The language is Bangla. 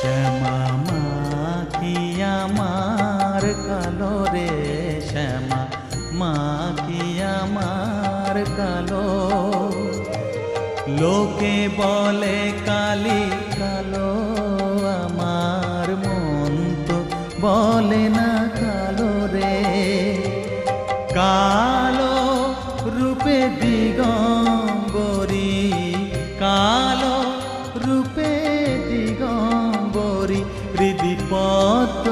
শ্যামা মা কি আমার কালো রে, শ্যামা মা কি আমার কালো। লোকে বলে কালি কালো, আমার মন তো বলে না কালো রে। কালো রূপে দিগম্বরী, কালো রূপে দিগম্বরী, হৃদি পদ্ম